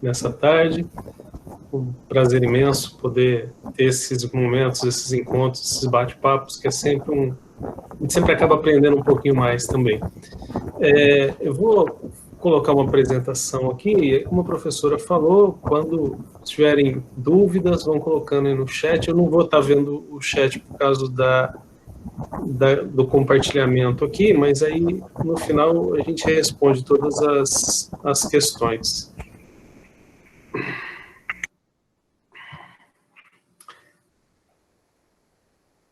nessa tarde. Um prazer imenso poder ter esses momentos, esses encontros, esses bate-papos, que é sempre a gente sempre acaba aprendendo um pouquinho mais também. Eu vou colocar uma apresentação aqui, e como a professora falou, quando tiverem dúvidas, vão colocando aí no chat. Eu não vou estar vendo o chat por causa do compartilhamento aqui, mas aí no final a gente responde todas as questões.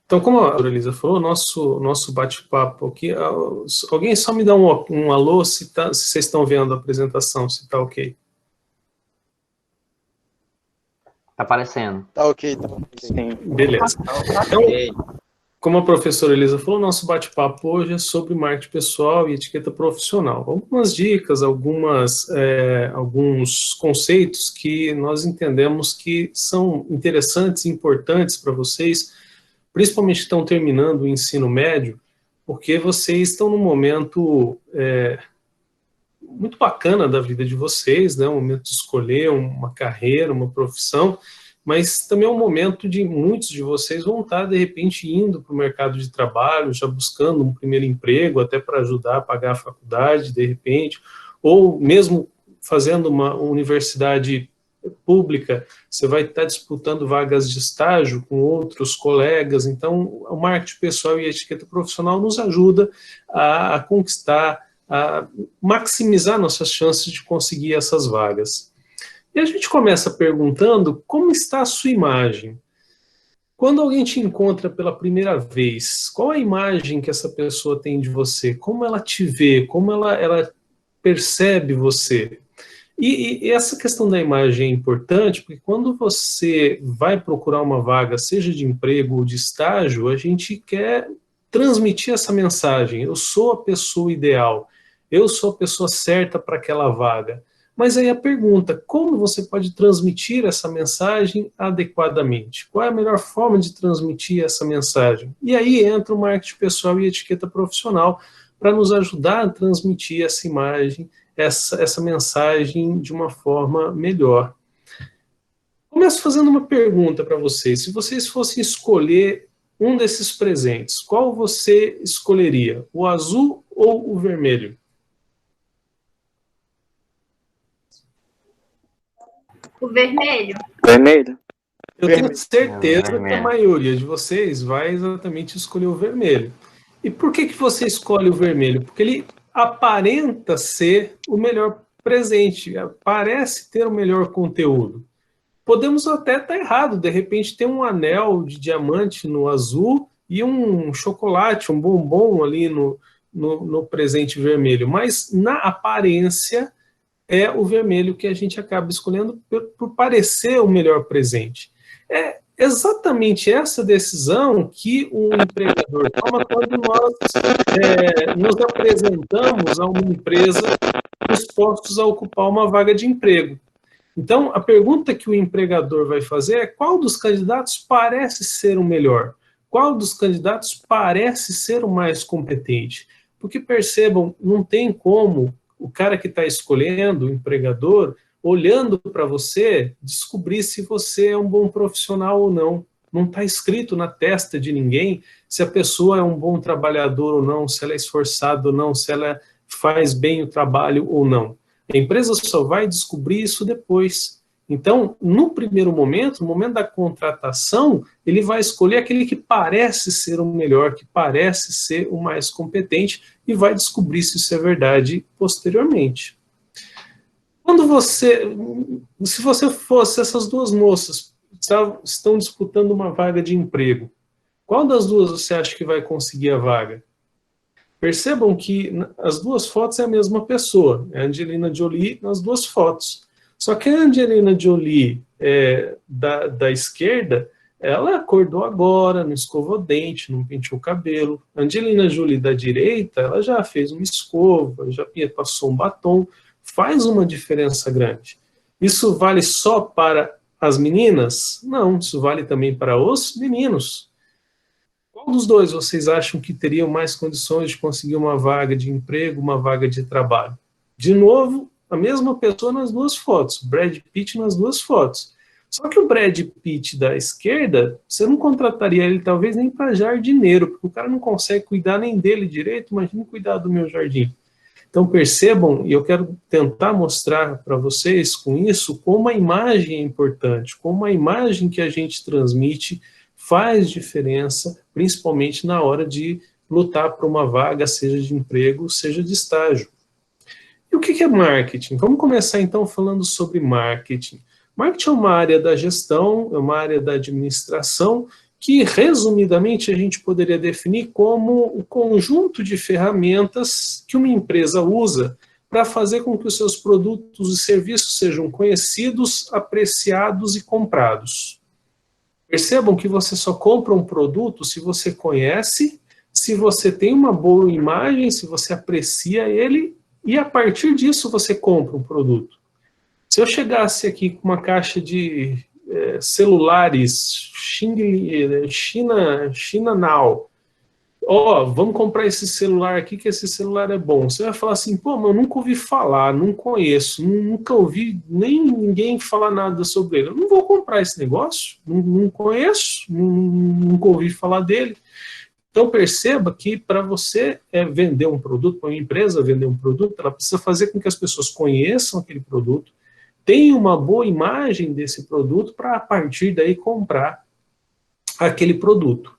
Então, como a Elisa falou, nosso bate-papo aqui, alguém só me dá um alô se vocês estão vendo a apresentação, se está ok. Tá aparecendo. Tá ok, tá ok. Sim. Beleza. Então, como a professora Elisa falou, nosso bate-papo hoje é sobre marketing pessoal e etiqueta profissional. Algumas dicas, alguns conceitos que nós entendemos que são interessantes e importantes para vocês, principalmente que estão terminando o ensino médio, porque vocês estão num momento muito bacana da vida de vocês, né? Um momento de escolher uma carreira, uma profissão, mas também é um momento de muitos de vocês vão estar, de repente, indo para o mercado de trabalho, já buscando um primeiro emprego, até para ajudar a pagar a faculdade, de repente, ou mesmo fazendo uma universidade pública, você vai estar disputando vagas de estágio com outros colegas. Então, o marketing pessoal e a etiqueta profissional nos ajuda a conquistar, a maximizar nossas chances de conseguir essas vagas. E a gente começa perguntando como está a sua imagem. Quando alguém te encontra pela primeira vez, qual a imagem que essa pessoa tem de você? Como ela te vê? Como ela percebe você? E essa questão da imagem é importante, porque quando você vai procurar uma vaga, seja de emprego ou de estágio, a gente quer transmitir essa mensagem. Eu sou a pessoa ideal, eu sou a pessoa certa para aquela vaga. Mas aí a pergunta, como você pode transmitir essa mensagem adequadamente? Qual é a melhor forma de transmitir essa mensagem? E aí entra o marketing pessoal e etiqueta profissional para nos ajudar a transmitir essa imagem, essa mensagem de uma forma melhor. Começo fazendo uma pergunta para vocês. Se vocês fossem escolher um desses presentes, qual você escolheria? O azul ou o vermelho? O vermelho. Vermelho? Eu tenho certeza que a maioria de vocês vai exatamente escolher o vermelho. E por que você escolhe o vermelho? Porque ele aparenta ser o melhor presente, parece ter o melhor conteúdo. Podemos até estar errado, de repente tem um anel de diamante no azul e um chocolate, um bombom ali no presente vermelho, mas na aparência é o vermelho que a gente acaba escolhendo por parecer o melhor presente. É exatamente essa decisão que o empregador toma quando nós nos apresentamos a uma empresa dispostos a ocupar uma vaga de emprego. Então, a pergunta que o empregador vai fazer é qual dos candidatos parece ser o melhor? Qual dos candidatos parece ser o mais competente? Porque percebam, não tem como o cara que está escolhendo, o empregador, olhando para você, descobrir se você é um bom profissional ou não. Não está escrito na testa de ninguém se a pessoa é um bom trabalhador ou não, se ela é esforçada ou não, se ela faz bem o trabalho ou não. A empresa só vai descobrir isso depois. Então, no primeiro momento, no momento da contratação, ele vai escolher aquele que parece ser o melhor, que parece ser o mais competente, e vai descobrir se isso é verdade posteriormente. Se você fosse essas duas moças, estão disputando uma vaga de emprego, qual das duas você acha que vai conseguir a vaga? Percebam que as duas fotos é a mesma pessoa, é a Angelina Jolie nas duas fotos. Só que a Angelina Jolie da esquerda, ela acordou agora, não escovou dente, não penteou o cabelo. A Angelina Jolie da direita, ela já fez uma escova, já passou um batom, faz uma diferença grande. Isso vale só para as meninas? Não, isso vale também para os meninos. Qual dos dois vocês acham que teriam mais condições de conseguir uma vaga de emprego, uma vaga de trabalho? De novo, a mesma pessoa nas duas fotos, Brad Pitt nas duas fotos. Só que o Brad Pitt da esquerda, você não contrataria ele talvez nem para jardineiro, porque o cara não consegue cuidar nem dele direito, imagine cuidar do meu jardim. Então percebam, e eu quero tentar mostrar para vocês com isso, como a imagem é importante, como a imagem que a gente transmite faz diferença, principalmente na hora de lutar por uma vaga, seja de emprego, seja de estágio. E o que é marketing? Vamos começar então falando sobre marketing. Marketing é uma área da gestão, é uma área da administração, que resumidamente a gente poderia definir como o conjunto de ferramentas que uma empresa usa para fazer com que os seus produtos e serviços sejam conhecidos, apreciados e comprados. Percebam que você só compra um produto se você conhece, se você tem uma boa imagem, se você aprecia ele, e a partir disso você compra um produto. Se eu chegasse aqui com uma caixa de celulares China Now, vamos comprar esse celular aqui, que esse celular é bom. Você vai falar assim, pô, mas eu nunca ouvi falar, não conheço, nunca ouvi nem ninguém falar nada sobre ele. Eu não vou comprar esse negócio, não conheço, nunca ouvi falar dele. Então perceba que para você vender um produto, para uma empresa vender um produto, ela precisa fazer com que as pessoas conheçam aquele produto, tenham uma boa imagem desse produto para a partir daí comprar aquele produto.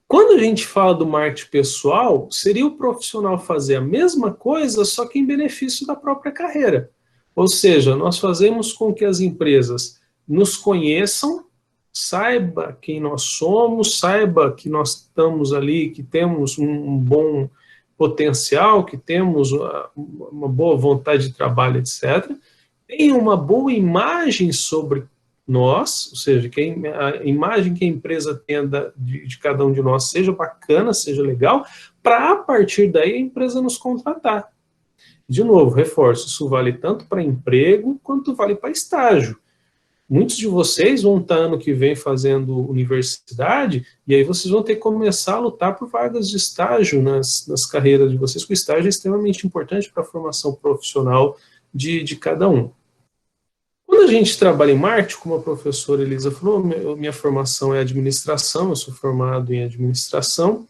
Quando a gente fala do marketing pessoal, seria o profissional fazer a mesma coisa, só que em benefício da própria carreira. Ou seja, nós fazemos com que as empresas nos conheçam, saiba quem nós somos, saiba que nós estamos ali, que temos um bom potencial, que temos uma boa vontade de trabalho, etc. Tenha uma boa imagem sobre nós, ou seja, que a imagem que a empresa tenha de cada um de nós seja bacana, seja legal, para a partir daí a empresa nos contratar. De novo, reforço, isso vale tanto para emprego quanto vale para estágio. Muitos de vocês vão estar ano que vem fazendo universidade, e aí vocês vão ter que começar a lutar por vagas de estágio nas carreiras de vocês, porque o estágio é extremamente importante para a formação profissional de cada um. Quando a gente trabalha em marketing, como a professora Elisa falou, minha formação é administração, eu sou formado em administração.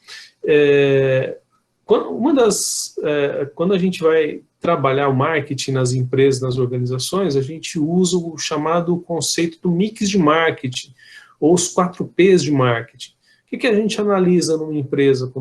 Quando a gente vai trabalhar o marketing nas empresas, nas organizações, a gente usa o chamado conceito do mix de marketing, ou os 4 Ps de marketing. O que a gente analisa numa empresa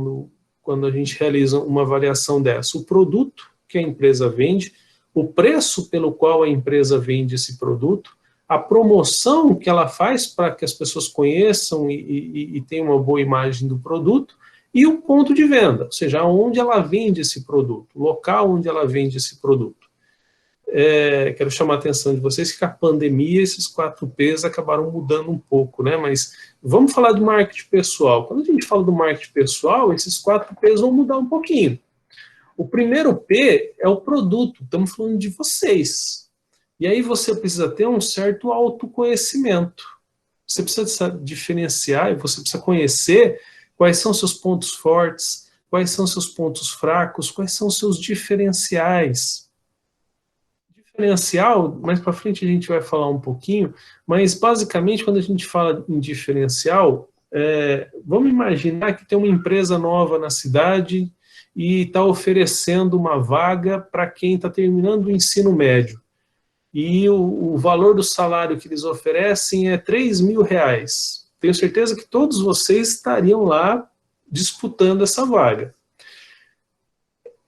quando a gente realiza uma avaliação dessa? O produto que a empresa vende, o preço pelo qual a empresa vende esse produto, a promoção que ela faz para que as pessoas conheçam e tenham uma boa imagem do produto, e o ponto de venda, ou seja, onde ela vende esse produto, o local onde ela vende esse produto. Quero chamar a atenção de vocês que com a pandemia esses 4 Ps acabaram mudando um pouco, né? Mas vamos falar do marketing pessoal. Quando a gente fala do marketing pessoal, esses 4 Ps vão mudar um pouquinho. O primeiro P é o produto, estamos falando de vocês. E aí você precisa ter um certo autoconhecimento. Você precisa diferenciar e você precisa conhecer quais são seus pontos fortes, quais são seus pontos fracos, quais são seus diferenciais. Diferencial, mais para frente a gente vai falar um pouquinho, mas basicamente quando a gente fala em diferencial, vamos imaginar que tem uma empresa nova na cidade e está oferecendo uma vaga para quem está terminando o ensino médio. E o valor do salário que eles oferecem é R$3.000. Tenho certeza que todos vocês estariam lá disputando essa vaga.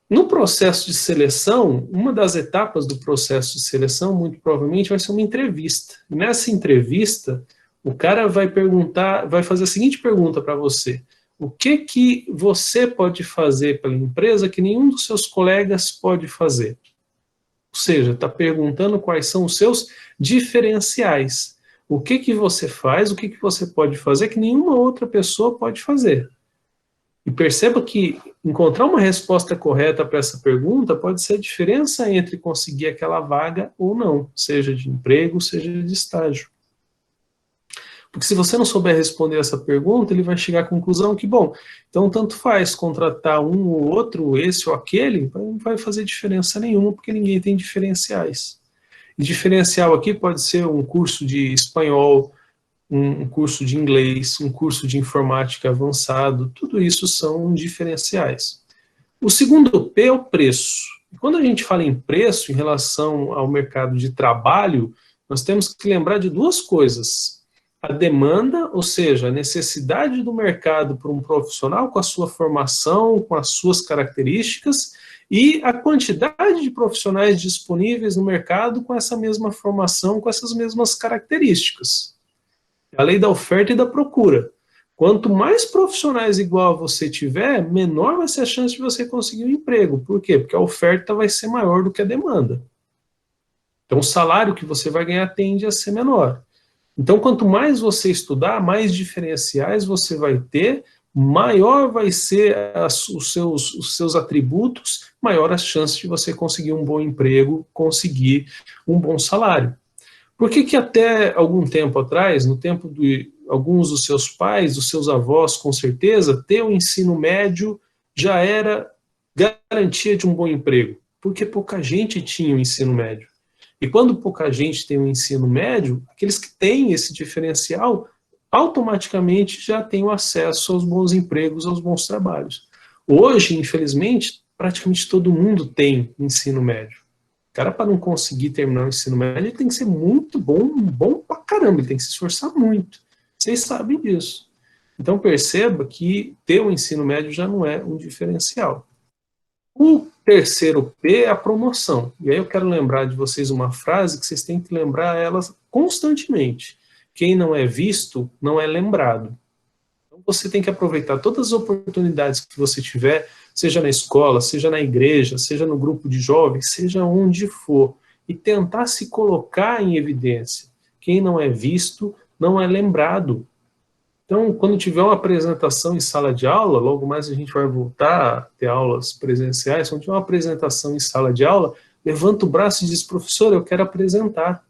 No processo de seleção, uma das etapas do processo de seleção, muito provavelmente, vai ser uma entrevista. Nessa entrevista, o cara vai fazer a seguinte pergunta para você: o que você pode fazer pela empresa que nenhum dos seus colegas pode fazer? Ou seja, está perguntando quais são os seus diferenciais. O que você faz, o que você pode fazer que nenhuma outra pessoa pode fazer. E perceba que encontrar uma resposta correta para essa pergunta pode ser a diferença entre conseguir aquela vaga ou não, seja de emprego, seja de estágio. Porque se você não souber responder essa pergunta, ele vai chegar à conclusão que, bom, então tanto faz contratar um ou outro, esse ou aquele, não vai fazer diferença nenhuma, porque ninguém tem diferenciais. E diferencial aqui pode ser um curso de espanhol, um curso de inglês, um curso de informática avançado, tudo isso são diferenciais. O segundo P é o preço. Quando a gente fala em preço em relação ao mercado de trabalho, nós temos que lembrar de duas coisas. A demanda, ou seja, a necessidade do mercado para um profissional com a sua formação, com as suas características, e a quantidade de profissionais disponíveis no mercado com essa mesma formação, com essas mesmas características. A lei da oferta e da procura. Quanto mais profissionais igual a você tiver, menor vai ser a chance de você conseguir um emprego. Por quê? Porque a oferta vai ser maior do que a demanda. Então o salário que você vai ganhar tende a ser menor. Então quanto mais você estudar, mais diferenciais você vai ter, maior vai ser os seus atributos, maior a chance de você conseguir um bom emprego, conseguir um bom salário. Por que até algum tempo atrás, no tempo de alguns dos seus pais, dos seus avós, com certeza, ter o ensino médio já era garantia de um bom emprego? Porque pouca gente tinha o ensino médio. E quando pouca gente tem o ensino médio, aqueles que têm esse diferencial, automaticamente já têm o acesso aos bons empregos, aos bons trabalhos. Hoje, infelizmente, praticamente todo mundo tem ensino médio. O cara, para não conseguir terminar o ensino médio, ele tem que ser muito bom pra caramba, ele tem que se esforçar muito. Vocês sabem disso. Então perceba que ter o ensino médio já não é um diferencial. O terceiro P é a promoção. E aí eu quero lembrar de vocês uma frase que vocês têm que lembrar elas constantemente. Quem não é visto, não é lembrado. Então você tem que aproveitar todas as oportunidades que você tiver, seja na escola, seja na igreja, seja no grupo de jovens, seja onde for, e tentar se colocar em evidência. Quem não é visto, não é lembrado. Então, quando tiver uma apresentação em sala de aula, logo mais a gente vai voltar a ter aulas presenciais, quando tiver uma apresentação em sala de aula, levanta o braço e diz, professor, eu quero apresentar.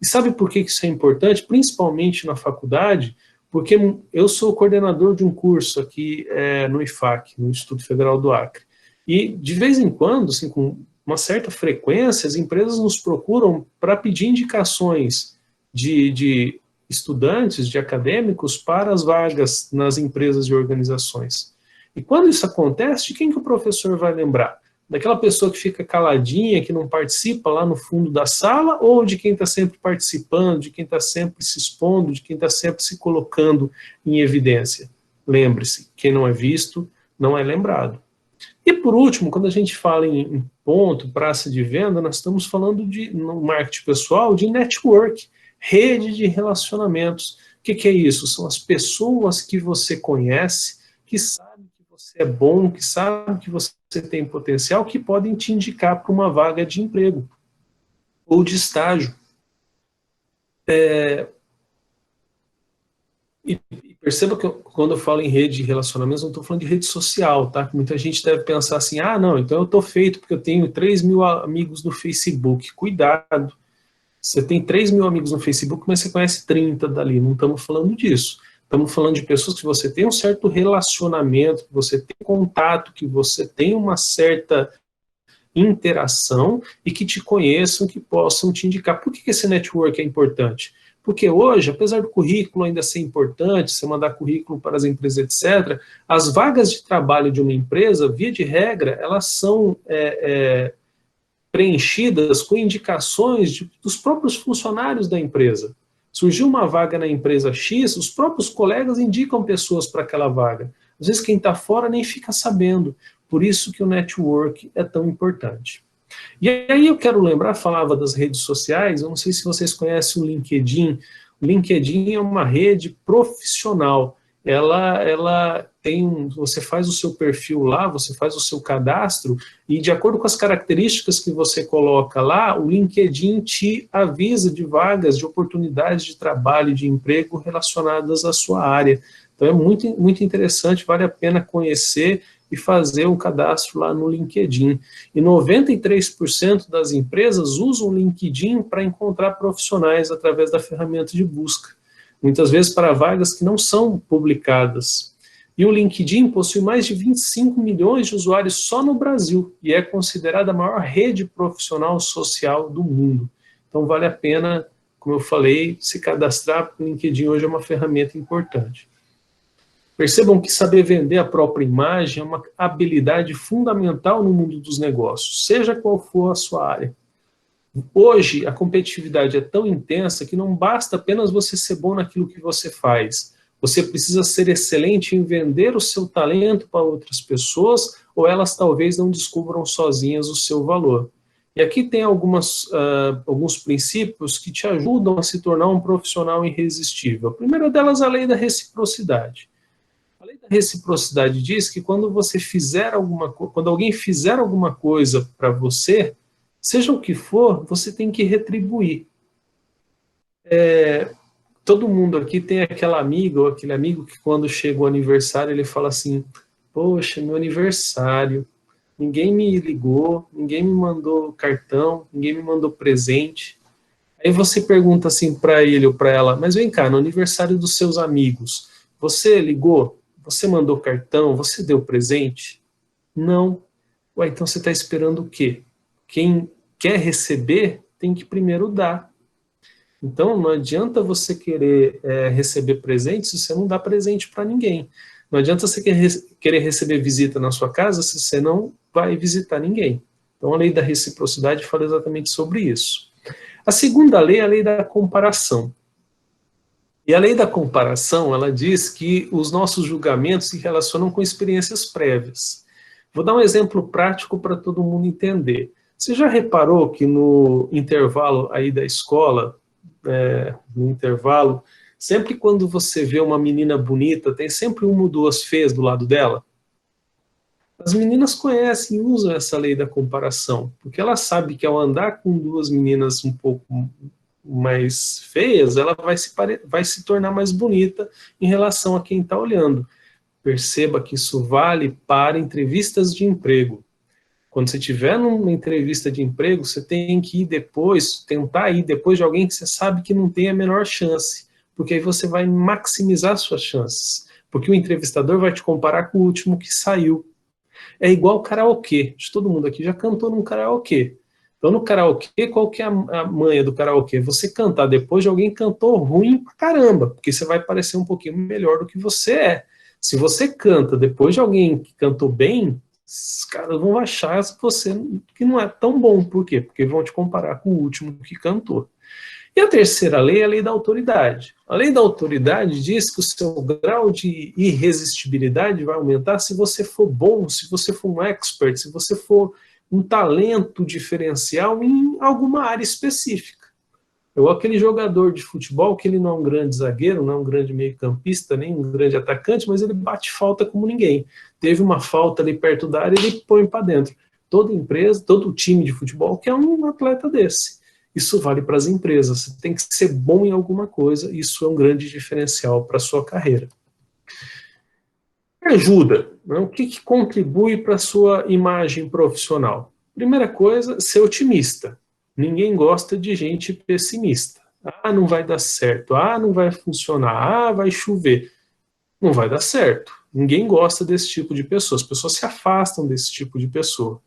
E sabe por que isso é importante? Principalmente na faculdade, porque eu sou coordenador de um curso aqui no IFAC, no Instituto Federal do Acre. E, de vez em quando, assim, com uma certa frequência, as empresas nos procuram para pedir indicações de estudantes, de acadêmicos, para as vagas nas empresas e organizações. E quando isso acontece, de quem que o professor vai lembrar? Daquela pessoa que fica caladinha, que não participa lá no fundo da sala, ou de quem está sempre participando, de quem está sempre se expondo, de quem está sempre se colocando em evidência? Lembre-se, quem não é visto, não é lembrado. E por último, quando a gente fala em ponto, praça de venda, nós estamos falando no marketing pessoal, de network, rede de relacionamentos. O que é isso? São as pessoas que você conhece, que sabem que você é bom, que sabem que você tem potencial, que podem te indicar para uma vaga de emprego ou de estágio. E perceba que quando eu falo em rede de relacionamentos, não estou falando de rede social, tá? Muita gente deve pensar assim, ah, não, então eu estou feito porque eu tenho 3 mil amigos no Facebook. Cuidado! Você tem 3 mil amigos no Facebook, mas você conhece 30 dali. Não estamos falando disso. Estamos falando de pessoas que você tem um certo relacionamento, que você tem contato, que você tem uma certa interação e que te conheçam, que possam te indicar. Por que esse network é importante? Porque hoje, apesar do currículo ainda ser importante, você mandar currículo para as empresas, etc., as vagas de trabalho de uma empresa, via de regra, elas são preenchidas com indicações dos próprios funcionários da empresa. Surgiu uma vaga na empresa X, os próprios colegas indicam pessoas para aquela vaga. Às vezes quem está fora nem fica sabendo. Por isso que o network é tão importante. E aí eu quero lembrar, falava das redes sociais, eu não sei se vocês conhecem o LinkedIn. O LinkedIn é uma rede profissional. Ela tem você faz o seu perfil lá, você faz o seu cadastro, e de acordo com as características que você coloca lá, o LinkedIn te avisa de vagas, de oportunidades de trabalho, de emprego relacionadas à sua área. Então é muito, muito interessante, vale a pena conhecer e fazer um cadastro lá no LinkedIn. E 93% das empresas usam o LinkedIn para encontrar profissionais através da ferramenta de busca. muitas vezes para vagas que não são publicadas. E o LinkedIn possui mais de 25 milhões de usuários só no Brasil, e é considerada a maior rede profissional social do mundo. Então vale a pena, como eu falei, se cadastrar, porque o LinkedIn hoje é uma ferramenta importante. Percebam que saber vender a própria imagem é uma habilidade fundamental no mundo dos negócios, seja qual for a sua área. Hoje, a competitividade é tão intensa que não basta apenas você ser bom naquilo que você faz. Você precisa ser excelente em vender o seu talento para outras pessoas, ou elas talvez não descubram sozinhas o seu valor. E aqui tem alguns princípios que te ajudam a se tornar um profissional irresistível. A primeira delas é a lei da reciprocidade. A lei da reciprocidade diz que quando alguém fizer alguma coisa para você, seja o que for, você tem que retribuir. Todo mundo aqui tem aquela amiga ou aquele amigo que quando chega o aniversário ele fala assim, poxa, meu aniversário, ninguém me ligou, ninguém me mandou cartão, ninguém me mandou presente. Aí você pergunta assim para ele ou para ela, mas vem cá, no aniversário dos seus amigos, você ligou? Você mandou cartão? Você deu presente? Não. Ué, então você está esperando o quê? Quem quer receber tem que primeiro dar. Então não adianta você querer receber presente se você não dá presente para ninguém. Não adianta você querer receber visita na sua casa se você não vai visitar ninguém. Então a lei da reciprocidade fala exatamente sobre isso. A segunda lei é a lei da comparação. E a lei da comparação, ela diz que os nossos julgamentos se relacionam com experiências prévias. Vou dar um exemplo prático para todo mundo entender. Você já reparou que no intervalo aí da escola, no intervalo, sempre quando você vê uma menina bonita, tem sempre uma ou duas feias do lado dela? As meninas conhecem e usam essa lei da comparação, porque ela sabe que ao andar com duas meninas um pouco mais feias, ela vai se tornar mais bonita em relação a quem está olhando. Perceba que isso vale para entrevistas de emprego. Quando você estiver numa entrevista de emprego, você tem que tentar ir depois de alguém que você sabe que não tem a menor chance, porque aí você vai maximizar suas chances, porque o entrevistador vai te comparar com o último que saiu. É igual karaokê. Todo mundo aqui já cantou num karaokê. Então, no karaokê, qual que é a manha do karaokê? Você cantar depois de alguém que cantou ruim pra caramba, porque você vai parecer um pouquinho melhor do que você é. Se você canta depois de alguém que cantou bem, os caras vão achar você que não é tão bom. Por quê? Porque vão te comparar com o último que cantou. E a terceira lei é a lei da autoridade. A lei da autoridade diz que o seu grau de irresistibilidade vai aumentar se você for bom, se você for um expert, se você for um talento diferencial em alguma área específica. Ou aquele jogador de futebol que ele não é um grande zagueiro, não é um grande meio-campista, nem um grande atacante, mas ele bate falta como ninguém. Teve uma falta ali perto da área, ele põe para dentro. Toda empresa, todo time de futebol quer um atleta desse. Isso vale para as empresas. Você tem que ser bom em alguma coisa, isso é um grande diferencial para a sua carreira. Ajuda, né? O que contribui para a sua imagem profissional? Primeira coisa, ser otimista. Ninguém gosta de gente pessimista. Ah, não vai dar certo. Ah, não vai funcionar. Ah, vai chover. Não vai dar certo. Ninguém gosta desse tipo de pessoa. As pessoas se afastam desse tipo de pessoa.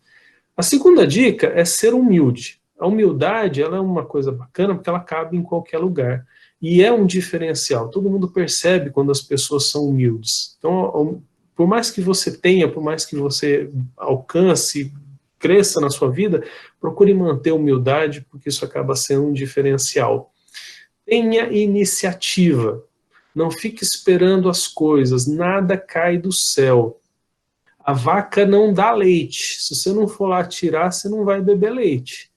A segunda dica é ser humilde. A humildade, ela é uma coisa bacana porque ela cabe em qualquer lugar. E é um diferencial. Todo mundo percebe quando as pessoas são humildes. Então, por mais que você tenha, por mais que você alcance, cresça na sua vida, procure manter a humildade, porque isso acaba sendo um diferencial. Tenha iniciativa. Não fique esperando as coisas. Nada cai do céu. A vaca não dá leite. Se você não for lá tirar, você não vai beber leite.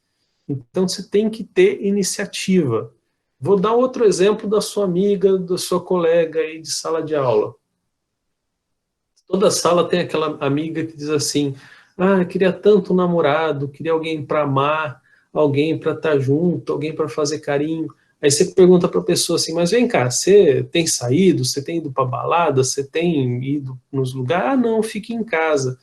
Então, você tem que ter iniciativa. Vou dar outro exemplo da sua amiga, da sua colega aí de sala de aula. Toda sala tem aquela amiga que diz assim, ah, queria tanto um namorado, queria alguém para amar, alguém para estar junto, alguém para fazer carinho. Aí você pergunta para a pessoa assim, mas vem cá, você tem saído, você tem ido para balada, você tem ido nos lugares? Ah, não, fique em casa.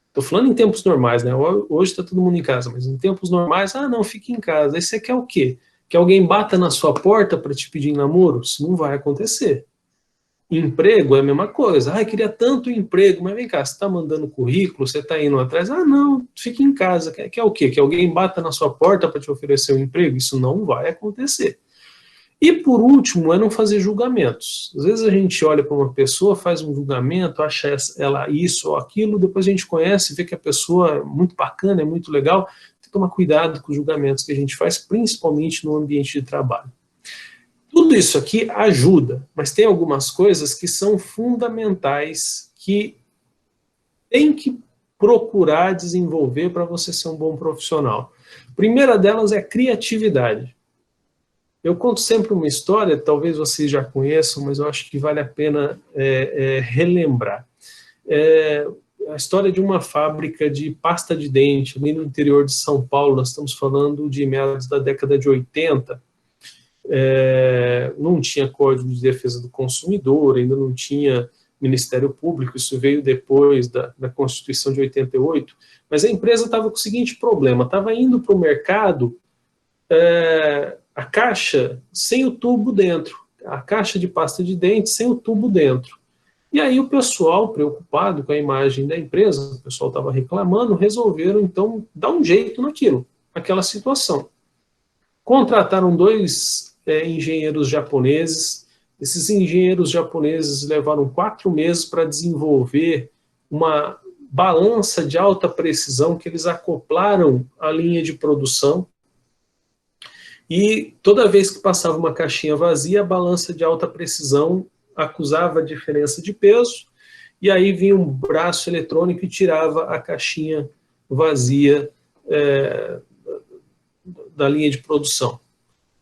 Estou falando em tempos normais, né? Hoje está todo mundo em casa, mas em tempos normais, ah, não, fique em casa. Aí você quer o quê? Que alguém bata na sua porta para te pedir em namoro? Isso não vai acontecer. Emprego é a mesma coisa. Ah, queria tanto emprego, mas vem cá, você está mandando currículo, você está indo atrás? Ah, não, fique em casa. Quer o quê? Que alguém bata na sua porta para te oferecer um emprego? Isso não vai acontecer. E por último, é não fazer julgamentos. Às vezes a gente olha para uma pessoa, faz um julgamento, acha ela isso ou aquilo, depois a gente conhece, vê que a pessoa é muito bacana, é muito legal. Tem que tomar cuidado com os julgamentos que a gente faz, principalmente no ambiente de trabalho. Tudo isso aqui ajuda, mas tem algumas coisas que são fundamentais, que tem que procurar desenvolver para você ser um bom profissional. A primeira delas é a criatividade. Eu conto sempre uma história, talvez vocês já conheçam, mas eu acho que vale a pena relembrar. A história de uma fábrica de pasta de dente, ali no interior de São Paulo, nós estamos falando de meados da década de 80, não tinha Código de Defesa do Consumidor, ainda não tinha Ministério Público, isso veio depois da Constituição de 88, mas a empresa estava com o seguinte problema, estava indo para o mercado a caixa sem o tubo dentro, a caixa de pasta de dente sem o tubo dentro. E aí o pessoal, preocupado com a imagem da empresa, o pessoal estava reclamando, resolveram então dar um jeito naquela situação. Contrataram 2 engenheiros japoneses. Esses engenheiros japoneses levaram 4 meses para desenvolver uma balança de alta precisão que eles acoplaram à linha de produção. E toda vez que passava uma caixinha vazia, a balança de alta precisão acusava a diferença de peso, e aí vinha um braço eletrônico e tirava a caixinha vazia da linha de produção.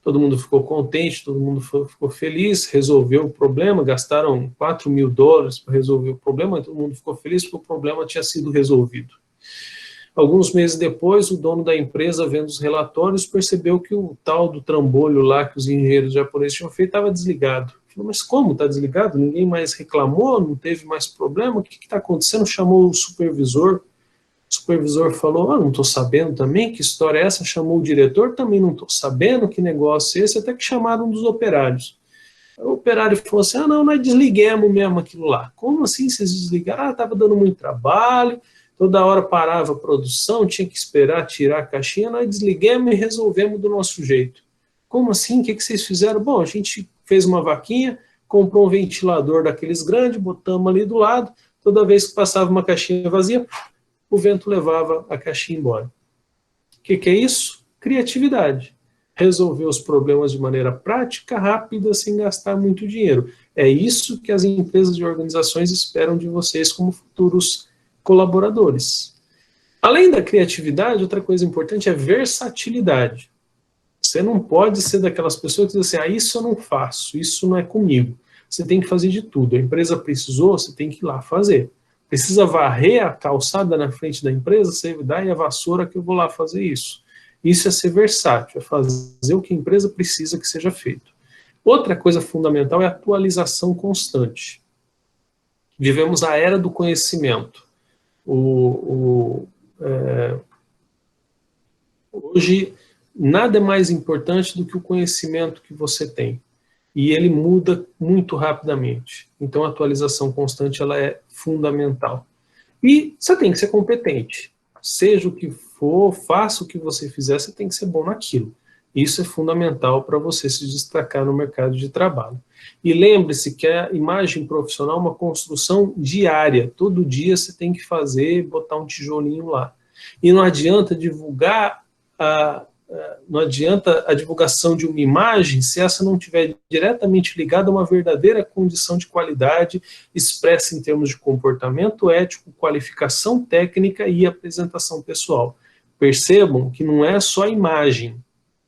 Todo mundo ficou contente, todo mundo ficou feliz, resolveu o problema, gastaram $4.000 para resolver o problema, todo mundo ficou feliz porque o problema tinha sido resolvido. Alguns meses depois, o dono da empresa, vendo os relatórios, percebeu que o tal do trambolho lá que os engenheiros japoneses tinham feito estava desligado. Falou, mas como está desligado? Ninguém mais reclamou, não teve mais problema? O que está acontecendo? Chamou o supervisor. O supervisor falou, não estou sabendo também, que história é essa? Chamou o diretor, também não estou sabendo, que negócio é esse? Até que chamaram um dos operários. O operário falou assim, não, nós desliguemos mesmo aquilo lá. Como assim vocês desligaram? Estava dando muito trabalho, toda hora parava a produção, tinha que esperar tirar a caixinha, nós desliguemos e resolvemos do nosso jeito. Como assim? O que vocês fizeram? Bom, a gente fez uma vaquinha, comprou um ventilador daqueles grandes, botamos ali do lado, toda vez que passava uma caixinha vazia, o vento levava a caixinha embora. O que é isso? Criatividade. Resolver os problemas de maneira prática, rápida, sem gastar muito dinheiro. É isso que as empresas e organizações esperam de vocês como futuros colaboradores. Além da criatividade, outra coisa importante é versatilidade. Você não pode ser daquelas pessoas que dizem assim, isso eu não faço, isso não é comigo. Você tem que fazer de tudo. A empresa precisou, você tem que ir lá fazer. Precisa varrer a calçada na frente da empresa, você dá aí a vassoura que eu vou lá fazer isso. Isso é ser versátil, é fazer o que a empresa precisa que seja feito. Outra coisa fundamental é a atualização constante. Vivemos a era do conhecimento. Hoje, nada é mais importante do que o conhecimento que você tem. E ele muda muito rapidamente. Então, a atualização constante ela é fundamental. E você tem que ser competente. Seja o que for, faça o que você fizer, você tem que ser bom naquilo. Isso é fundamental para você se destacar no mercado de trabalho. E lembre-se que a imagem profissional é uma construção diária. Todo dia você tem que fazer, botar um tijolinho lá. E não adianta divulgar não adianta a divulgação de uma imagem se essa não estiver diretamente ligada a uma verdadeira condição de qualidade expressa em termos de comportamento ético, qualificação técnica e apresentação pessoal. Percebam que não é só a imagem.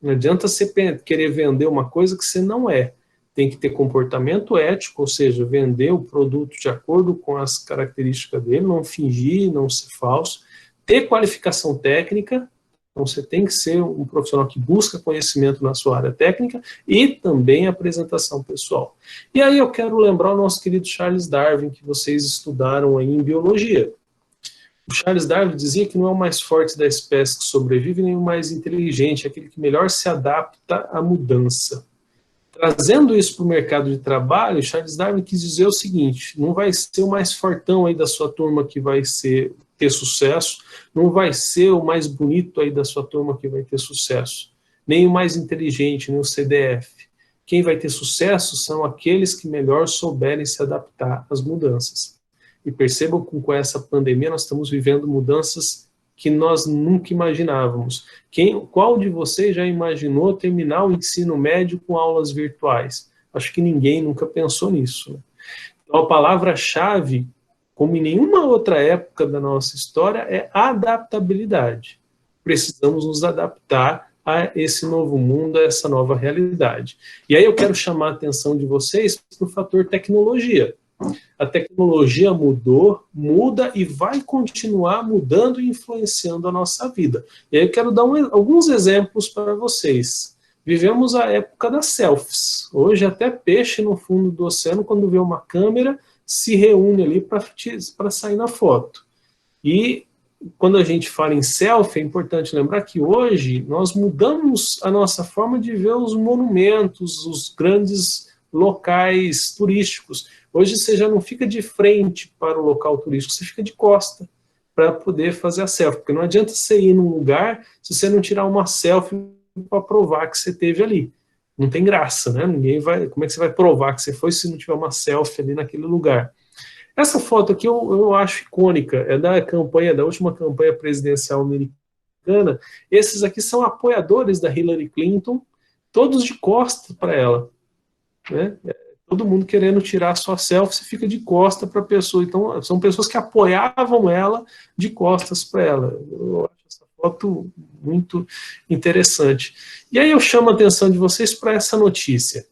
Não adianta você querer vender uma coisa que você não é. Tem que ter comportamento ético, ou seja, vender o produto de acordo com as características dele, não fingir, não ser falso. Ter qualificação técnica. Então, você tem que ser um profissional que busca conhecimento na sua área técnica e também apresentação pessoal. E aí eu quero lembrar o nosso querido Charles Darwin, que vocês estudaram aí em biologia. O Charles Darwin dizia que não é o mais forte da espécie que sobrevive, nem o mais inteligente, é aquele que melhor se adapta à mudança. Trazendo isso para o mercado de trabalho, Charles Darwin quis dizer o seguinte: não vai ser o mais fortão aí da sua turma que vai ter sucesso, não vai ser o mais bonito aí da sua turma que vai ter sucesso, nem o mais inteligente, nem o CDF. Quem vai ter sucesso são aqueles que melhor souberem se adaptar às mudanças. E percebam que com essa pandemia nós estamos vivendo mudanças que nós nunca imaginávamos. Qual de vocês já imaginou terminar o ensino médio com aulas virtuais? Acho que ninguém nunca pensou nisso, né? Então, a palavra-chave, como em nenhuma outra época da nossa história, é adaptabilidade. Precisamos nos adaptar a esse novo mundo, a essa nova realidade. E aí eu quero chamar a atenção de vocês para o fator tecnologia. A tecnologia mudou, muda e vai continuar mudando e influenciando a nossa vida. E aí eu quero dar alguns exemplos para vocês. Vivemos a época das selfies. Hoje até peixe no fundo do oceano, quando vê uma câmera, se reúne ali para sair na foto. E quando a gente fala em selfie, é importante lembrar que hoje nós mudamos a nossa forma de ver os monumentos, os grandes locais turísticos. Hoje você já não fica de frente para o local turístico, você fica de costa para poder fazer a selfie, porque não adianta você ir num lugar se você não tirar uma selfie para provar que você teve ali. Não tem graça, né? Ninguém vai. Como é que você vai provar que você foi se não tiver uma selfie ali naquele lugar? Essa foto aqui eu acho icônica, é da última campanha presidencial americana. Esses aqui são apoiadores da Hillary Clinton, todos de costas para ela, né? Todo mundo querendo tirar sua selfie, você fica de costa para a pessoa. Então, são pessoas que apoiavam ela de costas para ela. Eu acho essa foto muito interessante. E aí eu chamo a atenção de vocês para essa notícia,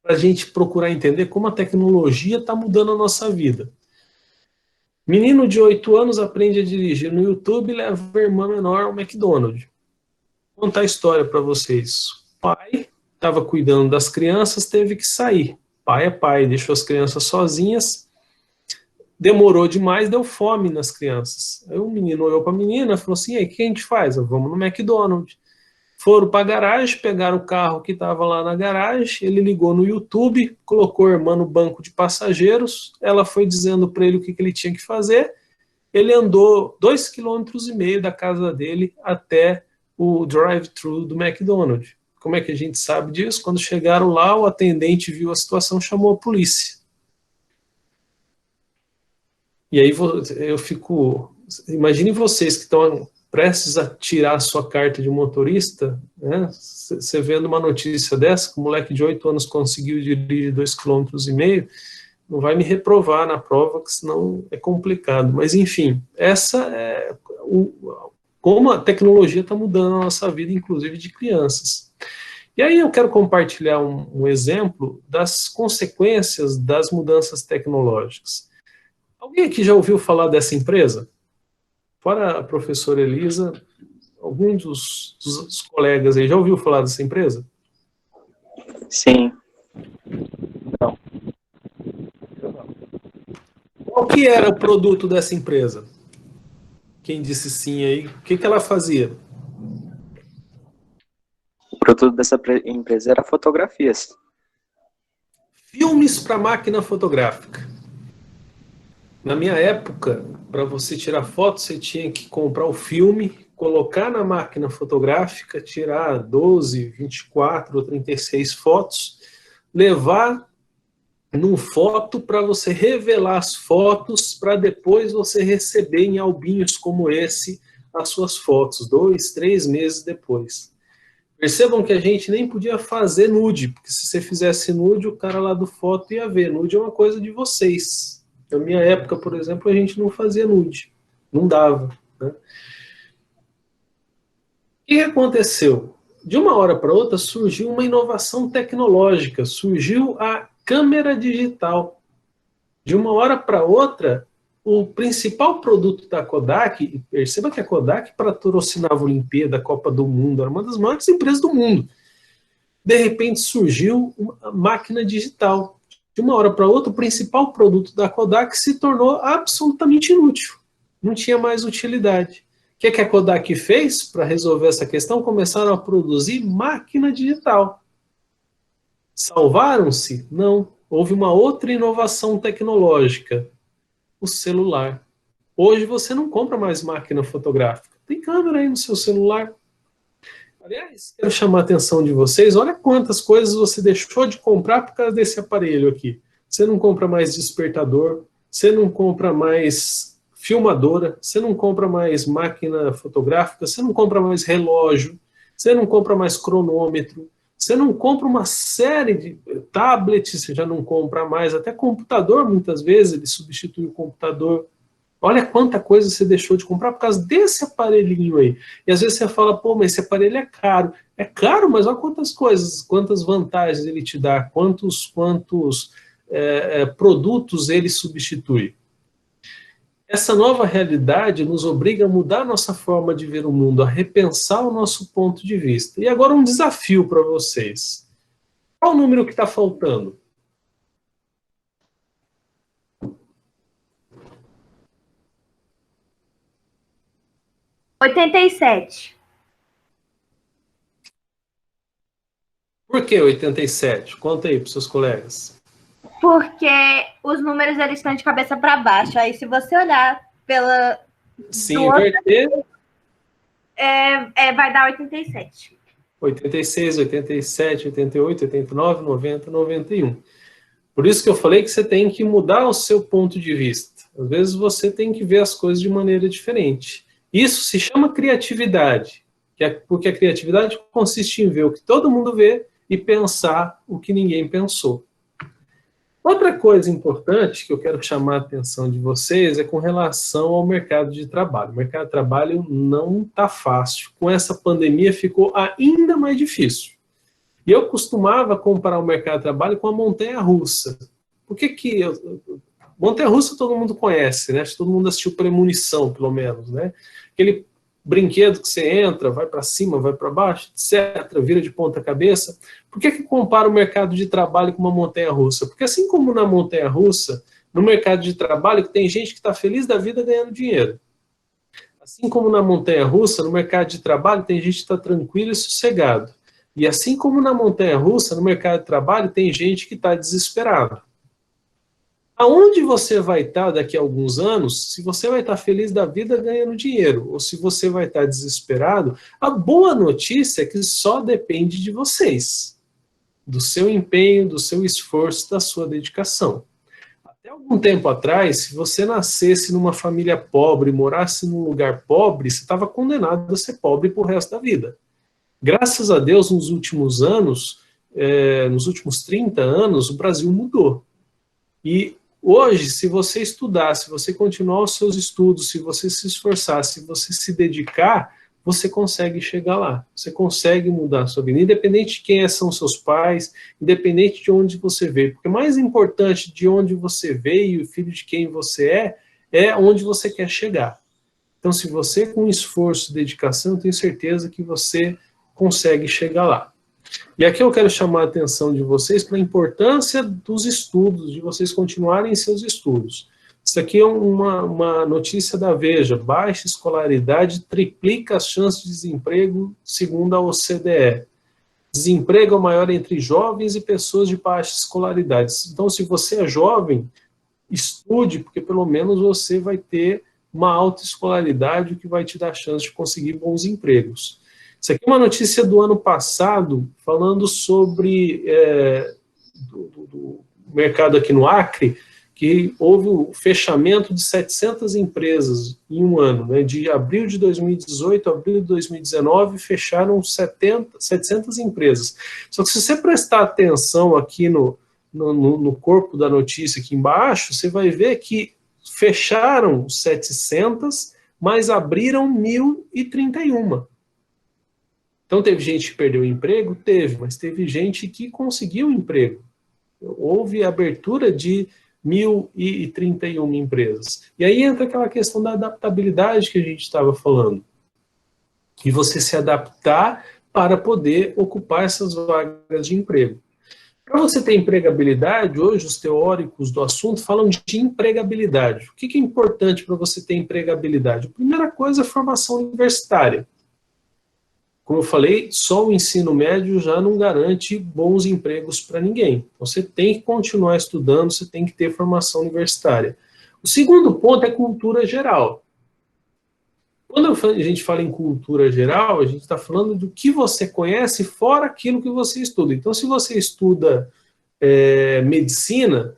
para a gente procurar entender como a tecnologia está mudando a nossa vida. Menino de 8 anos aprende a dirigir no YouTube e leva a irmã menor ao McDonald's. Vou contar a história para vocês. O pai estava cuidando das crianças, teve que sair. Pai é pai, deixou as crianças sozinhas, demorou demais, deu fome nas crianças. Aí o menino olhou para a menina e falou assim: e aí, o que a gente faz? Vamos no McDonald's. Foram para a garagem, pegaram o carro que estava lá na garagem, ele ligou no YouTube, colocou a irmã no banco de passageiros, ela foi dizendo para ele o que ele tinha que fazer, ele andou 2,5 km da casa dele até o drive-thru do McDonald's. Como é que a gente sabe disso? Quando chegaram lá, o atendente viu a situação, chamou a polícia. E aí eu fico... Imaginem vocês que estão prestes a tirar a sua carta de motorista, né? Você vendo uma notícia dessa, que o moleque de 8 anos conseguiu dirigir 2,5 km, não vai me reprovar na prova, que senão é complicado. Mas, enfim, essa é como a tecnologia está mudando a nossa vida, inclusive de crianças. E aí eu quero compartilhar um exemplo das consequências das mudanças tecnológicas. Alguém aqui já ouviu falar dessa empresa? Fora a professora Elisa, algum dos colegas aí já ouviu falar dessa empresa? Sim. Não. Qual que era o produto dessa empresa? Quem disse sim aí, o que ela fazia? O produto dessa empresa era fotografias. Filmes para máquina fotográfica. Na minha época, para você tirar foto, você tinha que comprar o filme, colocar na máquina fotográfica, tirar 12, 24 ou 36 fotos, levar num foto para você revelar as fotos, para depois você receber em albinhos como esse as suas fotos, 2, 3 meses depois. Percebam que a gente nem podia fazer nude, porque se você fizesse nude, o cara lá do foto ia ver. Nude é uma coisa de vocês. Na minha época, por exemplo, a gente não fazia nude. Não dava, né? O que aconteceu? De uma hora para outra surgiu uma inovação tecnológica, surgiu a câmera digital. De uma hora para outra, o principal produto da Kodak, e perceba que a Kodak patrocinava a Olimpíada, a Copa do Mundo, era uma das maiores empresas do mundo. De repente surgiu uma máquina digital. De uma hora para outra, o principal produto da Kodak se tornou absolutamente inútil. não tinha mais utilidade. O que a Kodak fez para resolver essa questão? Começaram a produzir máquina digital. Salvaram-se? Não. Houve uma outra inovação tecnológica, o celular. Hoje você não compra mais máquina fotográfica. Tem câmera aí no seu celular. Aliás, quero chamar a atenção de vocês, olha quantas coisas você deixou de comprar por causa desse aparelho aqui. Você não compra mais despertador, você não compra mais filmadora, você não compra mais máquina fotográfica, você não compra mais relógio, você não compra mais cronômetro, você não compra uma série de tablets, você já não compra mais, até computador, muitas vezes, ele substitui o computador. Olha quanta coisa você deixou de comprar por causa desse aparelhinho aí. E às vezes você fala, pô, mas esse aparelho é caro. É caro, mas olha quantas coisas, quantas vantagens ele te dá, quantos produtos ele substitui. Essa nova realidade nos obriga a mudar a nossa forma de ver o mundo, a repensar o nosso ponto de vista. E agora um desafio para vocês. Qual o número que está faltando? (87). Por que 87? Conta aí para os seus colegas. Porque os números eles estão de cabeça para baixo. Aí, se você olhar pela... Se inverter... vai dar 87. 86, 87, 88, 89, 90, 91. Por isso que eu falei que você tem que mudar o seu ponto de vista. Às vezes você tem que ver as coisas de maneira diferente. Isso se chama criatividade, porque a criatividade consiste em ver o que todo mundo vê e pensar o que ninguém pensou. Outra coisa importante que eu quero chamar a atenção de vocês é com relação ao mercado de trabalho. O mercado de trabalho não está fácil. Com essa pandemia ficou ainda mais difícil. E eu costumava comparar o mercado de trabalho com a montanha-russa. Por que que... Montanha-russa todo mundo conhece, né? Todo mundo assistiu Premonição, pelo menos, né? Aquele brinquedo que você entra, vai para cima, vai para baixo, etc., vira de ponta cabeça. Por que que compara o mercado de trabalho com uma montanha-russa? Porque assim como na montanha-russa, no mercado de trabalho tem gente que está feliz da vida ganhando dinheiro. Assim como na montanha-russa, no mercado de trabalho tem gente que está tranquilo e sossegado. E assim como na montanha-russa, no mercado de trabalho tem gente que está desesperado. Aonde você vai estar daqui a alguns anos, se você vai estar feliz da vida ganhando dinheiro, ou se você vai estar desesperado, a boa notícia é que só depende de vocês, do seu empenho, do seu esforço, da sua dedicação. Até algum tempo atrás, se você nascesse numa família pobre, morasse num lugar pobre, você estava condenado a ser pobre pro resto da vida. Graças a Deus, nos últimos anos, nos últimos 30 anos, o Brasil mudou. E hoje, se você estudar, se você continuar os seus estudos, se você se esforçar, se você se dedicar, você consegue chegar lá. Você consegue mudar a sua vida, independente de quem são seus pais, independente de onde você veio. Porque mais importante de onde você veio, filho de quem você é onde você quer chegar. Então, se você com esforço e dedicação, eu tenho certeza que você consegue chegar lá. E aqui eu quero chamar a atenção de vocês para a importância dos estudos, de vocês continuarem seus estudos. Isso aqui é uma notícia da Veja. Baixa escolaridade triplica as chances de desemprego, segundo a OCDE. Desemprego é o maior entre jovens e pessoas de baixa escolaridade. Então, se você é jovem, estude, porque pelo menos você vai ter uma alta escolaridade, o que vai te dar chance de conseguir bons empregos. Isso aqui é uma notícia do ano passado, falando sobre do mercado aqui no Acre, que houve o fechamento de 700 empresas em um ano, né? De abril de 2018 a abril de 2019, fecharam 700 empresas. Só que se você prestar atenção aqui no corpo da notícia aqui embaixo, você vai ver que fecharam 700, mas abriram 1.031. Então, teve gente que perdeu o emprego? Teve, mas teve gente que conseguiu emprego. Houve abertura de 1.031 empresas. E aí entra aquela questão da adaptabilidade que a gente estava falando. E você se adaptar para poder ocupar essas vagas de emprego. Para você ter empregabilidade, hoje os teóricos do assunto falam de empregabilidade. O que é importante para você ter empregabilidade? A primeira coisa é a formação universitária. Como eu falei, só o ensino médio já não garante bons empregos para ninguém. Você tem que continuar estudando, você tem que ter formação universitária. O segundo ponto é cultura geral. Quando a gente fala em cultura geral, a gente está falando do que você conhece fora aquilo que você estuda. Então, se você estuda medicina,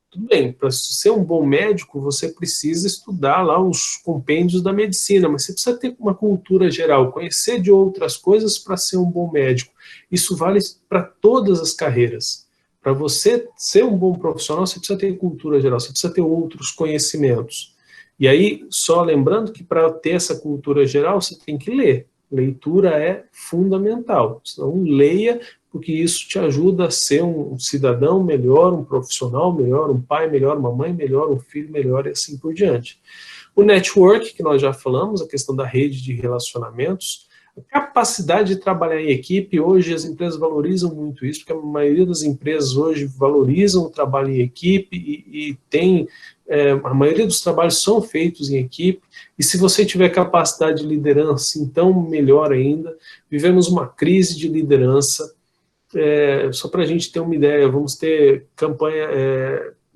tudo bem, para ser um bom médico, você precisa estudar lá os compêndios da medicina, mas você precisa ter uma cultura geral, conhecer de outras coisas para ser um bom médico. Isso vale para todas as carreiras. Para você ser um bom profissional, você precisa ter cultura geral, você precisa ter outros conhecimentos. E aí, só lembrando que para ter essa cultura geral, você tem que ler. Leitura é fundamental. Então, leia, porque isso te ajuda a ser um cidadão melhor, um profissional melhor, um pai melhor, uma mãe melhor, um filho melhor e assim por diante. O network, que nós já falamos, a questão da rede de relacionamentos, a capacidade de trabalhar em equipe, hoje as empresas valorizam muito isso, porque a maioria das empresas hoje valorizam o trabalho em equipe e tem, a maioria dos trabalhos são feitos em equipe, e se você tiver capacidade de liderança, então melhor ainda. Vivemos uma crise de liderança, só para a gente ter uma ideia, vamos ter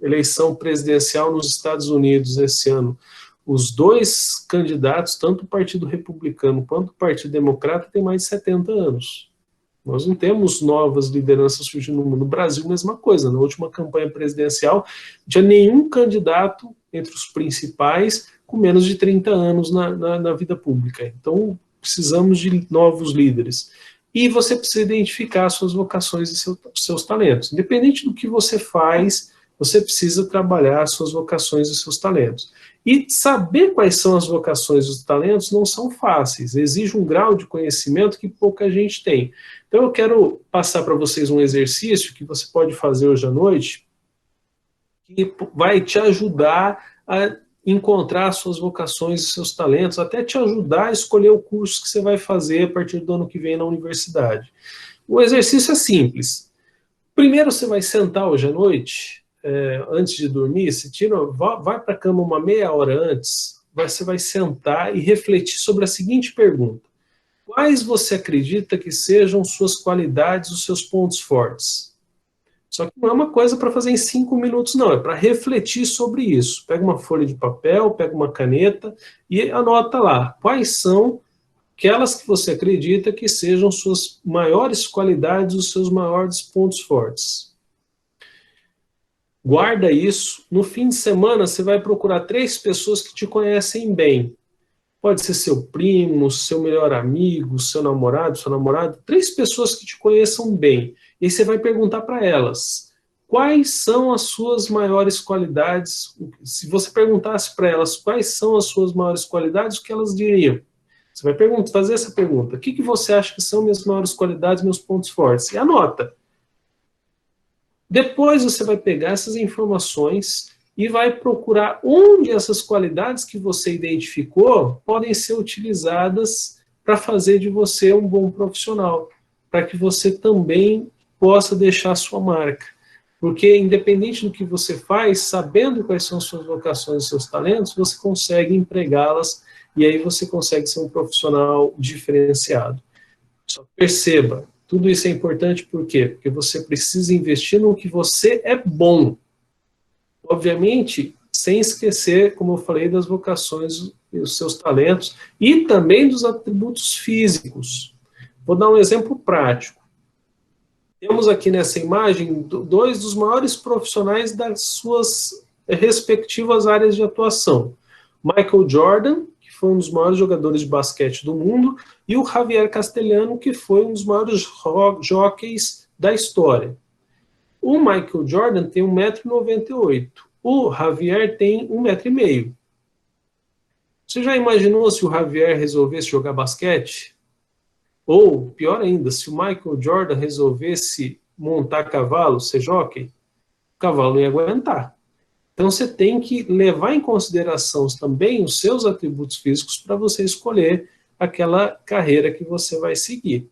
eleição presidencial nos Estados Unidos esse ano. Os dois candidatos, tanto o Partido Republicano quanto o Partido Democrata, têm mais de 70 anos. Nós não temos novas lideranças surgindo no mundo. No Brasil, mesma coisa. Na última campanha presidencial, não tinha nenhum candidato entre os principais com menos de 30 anos na vida pública. Então, precisamos de novos líderes. E você precisa identificar suas vocações e seus talentos. Independente do que você faz, você precisa trabalhar suas vocações e seus talentos. E saber quais são as vocações e os talentos não são fáceis, exige um grau de conhecimento que pouca gente tem. Então eu quero passar para vocês um exercício que você pode fazer hoje à noite, que vai te ajudar a encontrar suas vocações e seus talentos, até te ajudar a escolher o curso que você vai fazer a partir do ano que vem na universidade. O exercício é simples. Primeiro você vai sentar hoje à noite, antes de dormir, vai para a cama uma meia hora antes, você vai sentar e refletir sobre a seguinte pergunta: quais você acredita que sejam suas qualidades, os seus pontos fortes? Só que não é uma coisa para fazer em 5 minutos, não, é para refletir sobre isso. Pega uma folha de papel, pega uma caneta e anota lá quais são aquelas que você acredita que sejam suas maiores qualidades, os seus maiores pontos fortes. Guarda isso. No fim de semana, você vai procurar 3 pessoas que te conhecem bem. Pode ser seu primo, seu melhor amigo, seu namorado, sua namorada. 3 pessoas que te conheçam bem. E aí você vai perguntar para elas, quais são as suas maiores qualidades? Se você perguntasse para elas quais são as suas maiores qualidades, o que elas diriam? Você vai fazer essa pergunta. O que você acha que são minhas maiores qualidades, meus pontos fortes? E anota. Depois você vai pegar essas informações e vai procurar onde essas qualidades que você identificou podem ser utilizadas para fazer de você um bom profissional, para que você também possa deixar a sua marca. Porque independente do que você faz, sabendo quais são suas vocações e seus talentos, você consegue empregá-las e aí você consegue ser um profissional diferenciado. Só perceba, tudo isso é importante por quê? Porque você precisa investir no que você é bom. Obviamente, sem esquecer, como eu falei, das vocações e os seus talentos e também dos atributos físicos. Vou dar um exemplo prático. Temos aqui nessa imagem 2 dos maiores profissionais das suas respectivas áreas de atuação. Michael Jordan, que foi um dos maiores jogadores de basquete do mundo, e o Javier Castellano, que foi um dos maiores jockeys da história. O Michael Jordan tem 1,98 m, o Javier tem 1,5 m. Você já imaginou se o Javier resolvesse jogar basquete? Ou, pior ainda, se o Michael Jordan resolvesse montar cavalo, ser jockey, o cavalo não ia aguentar. Então você tem que levar em consideração também os seus atributos físicos para você escolher aquela carreira que você vai seguir.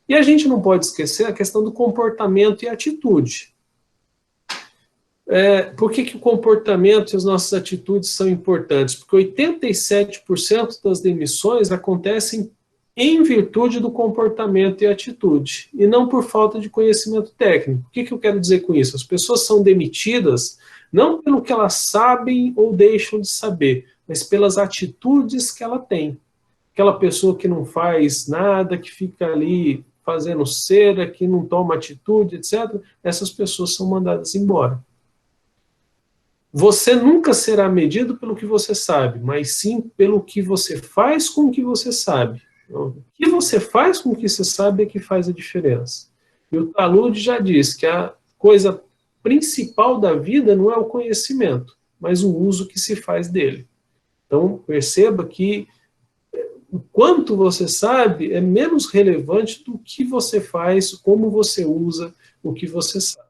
E a gente não pode esquecer a questão do comportamento e atitude. Por que o comportamento e as nossas atitudes são importantes? Porque 87% das demissões acontecem em virtude do comportamento e atitude, e não por falta de conhecimento técnico. O que eu quero dizer com isso? As pessoas são demitidas não pelo que elas sabem ou deixam de saber, mas pelas atitudes que ela tem. Aquela pessoa que não faz nada, que fica ali fazendo cera, que não toma atitude, etc., essas pessoas são mandadas embora. Você nunca será medido pelo que você sabe, mas sim pelo que você faz com o que você sabe. O que você faz com o que você sabe é que faz a diferença. E o Talude já diz que a coisa principal da vida não é o conhecimento, mas o uso que se faz dele. Então, perceba que o quanto você sabe é menos relevante do que você faz, como você usa o que você sabe.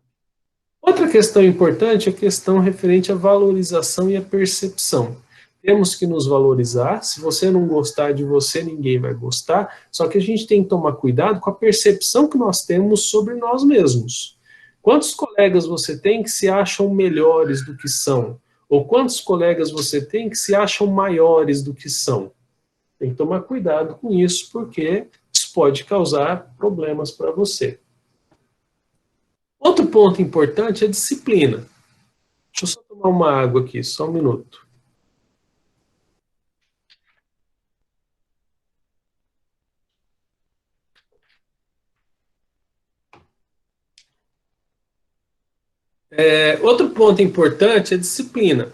Outra questão importante é a questão referente à valorização e à percepção. Temos que nos valorizar. Se você não gostar de você, ninguém vai gostar. Só que a gente tem que tomar cuidado com a percepção que nós temos sobre nós mesmos. Quantos colegas você tem que se acham melhores do que são? Ou quantos colegas você tem que se acham maiores do que são? Tem que tomar cuidado com isso, porque isso pode causar problemas para você. Outro ponto importante é a disciplina. Deixa eu só tomar uma água aqui, só um minuto. Outro ponto importante é a disciplina.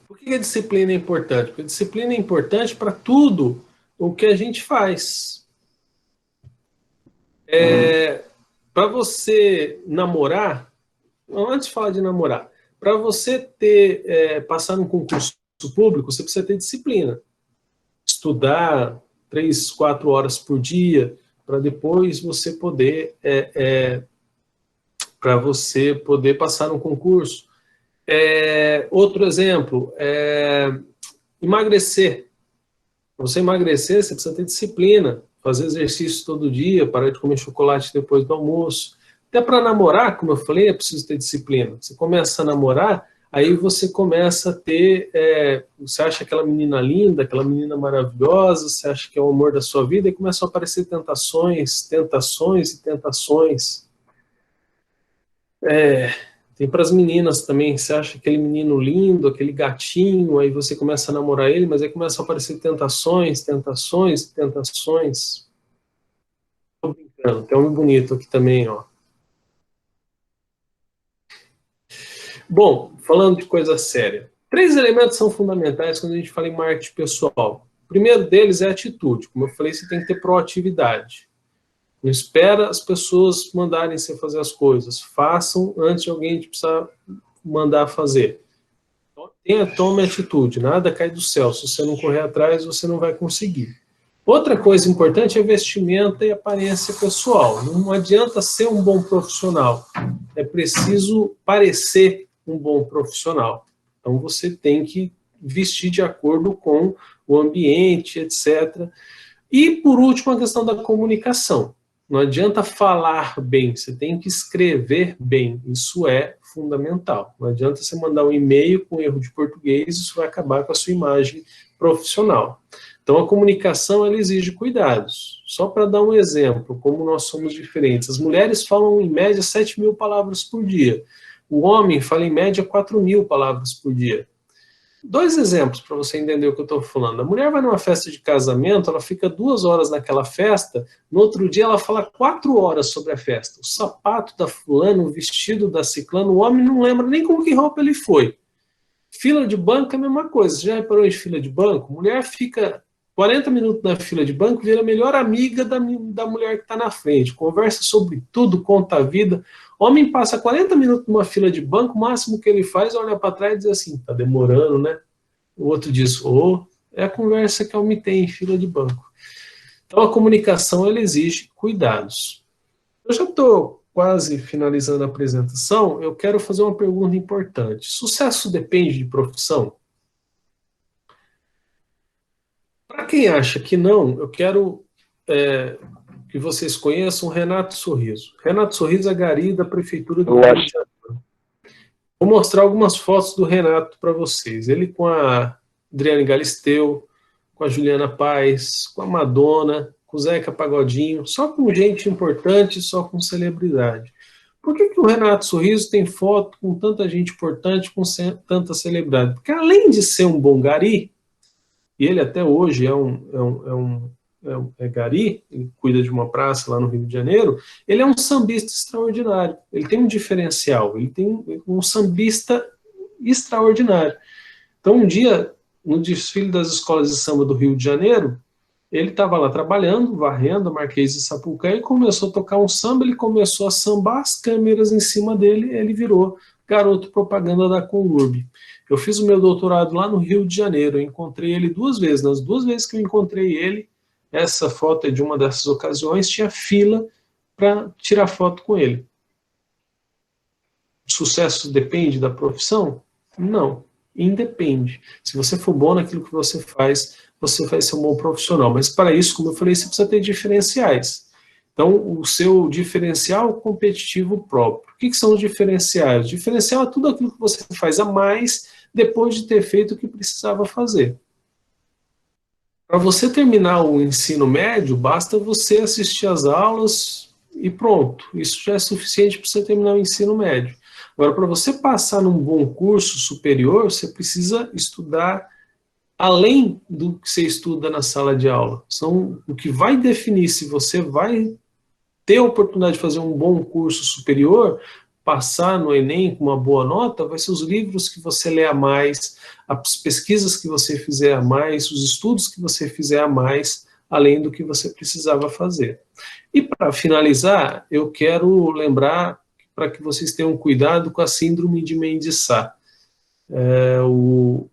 Por que a disciplina é importante? Porque a disciplina é importante para tudo o que a gente faz. Para você namorar, antes de falar de namorar, para você passar num concurso público, você precisa ter disciplina. Estudar 3, 4 horas por dia, para depois você poder passar no concurso. Outro exemplo, emagrecer. Para você emagrecer, você precisa ter disciplina, fazer exercício todo dia, parar de comer chocolate depois do almoço. Até para namorar, como eu falei, é preciso ter disciplina. Você começa a namorar, aí você começa a ter... você acha aquela menina linda, aquela menina maravilhosa, você acha que é o amor da sua vida, e começam a aparecer tentações, tentações e tentações. Tem para as meninas também, você acha aquele menino lindo, aquele gatinho, aí você começa a namorar ele, mas aí começam a aparecer tentações, tentações, tentações. Tô brincando, tem um bonito aqui também, ó. Bom, falando de coisa séria, 3 elementos são fundamentais quando a gente fala em marketing pessoal. O primeiro deles é a atitude. Como eu falei, você tem que ter proatividade. Não espera as pessoas mandarem você fazer as coisas. Façam antes de alguém te precisar mandar fazer. Tome atitude, nada cai do céu. Se você não correr atrás, você não vai conseguir. Outra coisa importante é vestimenta e aparência pessoal. Não adianta ser um bom profissional. É preciso parecer um bom profissional. Então você tem que vestir de acordo com o ambiente, etc. E, por último, a questão da comunicação. Não adianta falar bem, você tem que escrever bem. Isso é fundamental. Não adianta você mandar um e-mail com erro de português, isso vai acabar com a sua imagem profissional. Então, a comunicação, ela exige cuidados. Só para dar um exemplo, como nós somos diferentes. As mulheres falam, em média, 7.000 palavras por dia. O homem fala, em média, 4.000 palavras por dia. 2 exemplos para você entender o que eu estou falando. A mulher vai numa festa de casamento, ela fica 2 horas naquela festa, no outro dia ela fala 4 horas sobre a festa. O sapato da fulana, o vestido da ciclana, o homem não lembra nem com que roupa ele foi. Fila de banco é a mesma coisa. Você já reparou em fila de banco? Mulher fica 40 minutos na fila de banco, vira a melhor amiga da mulher que está na frente. Conversa sobre tudo, conta a vida. Homem passa 40 minutos numa fila de banco, o máximo que ele faz é olhar para trás e dizer assim, tá demorando, né? O outro diz, é a conversa que eu me tenho em fila de banco. Então a comunicação, ela exige cuidados. Eu já estou quase finalizando a apresentação, eu quero fazer uma pergunta importante. Sucesso depende de profissão? Para quem acha que não, eu quero que vocês conheçam o Renato Sorriso. Renato Sorriso é gari da Prefeitura do Rio de Janeiro. Vou mostrar algumas fotos do Renato para vocês. Ele com a Adriane Galisteu, com a Juliana Paz, com a Madonna, com o Zeca Pagodinho, só com gente importante, só com celebridade. Por que o Renato Sorriso tem foto com tanta gente importante, com tanta celebridade? Porque além de ser um bom gari, e ele até hoje é gari, ele cuida de uma praça lá no Rio de Janeiro, ele é um sambista extraordinário, ele tem um diferencial, ele tem um sambista extraordinário. Então um dia, no desfile das escolas de samba do Rio de Janeiro, ele estava lá trabalhando, varrendo a Marquês de Sapucaí, e começou a tocar um samba, ele começou a sambar, as câmeras em cima dele, ele virou garoto propaganda da Conlurb. Eu fiz o meu doutorado lá no Rio de Janeiro, eu encontrei ele 2 vezes, nas 2 vezes que eu encontrei ele, essa foto é de uma dessas ocasiões, tinha fila para tirar foto com ele. O sucesso depende da profissão? Não, independe. Se você for bom naquilo que você vai ser um bom profissional. Mas para isso, como eu falei, você precisa ter diferenciais. Então, o seu diferencial competitivo próprio. O que são os diferenciais? O diferencial é tudo aquilo que você faz a mais depois de ter feito o que precisava fazer. Para você terminar o ensino médio, basta você assistir às aulas e pronto. Isso já é suficiente para você terminar o ensino médio. Agora, para você passar num bom curso superior, você precisa estudar além do que você estuda na sala de aula. O que vai definir se você vai ter a oportunidade de fazer um bom curso superior, passar no Enem com uma boa nota, vai ser os livros que você lê a mais, as pesquisas que você fizer a mais, os estudos que você fizer a mais, além do que você precisava fazer. E para finalizar, eu quero lembrar para que vocês tenham cuidado com a síndrome de Mendes-Sá. O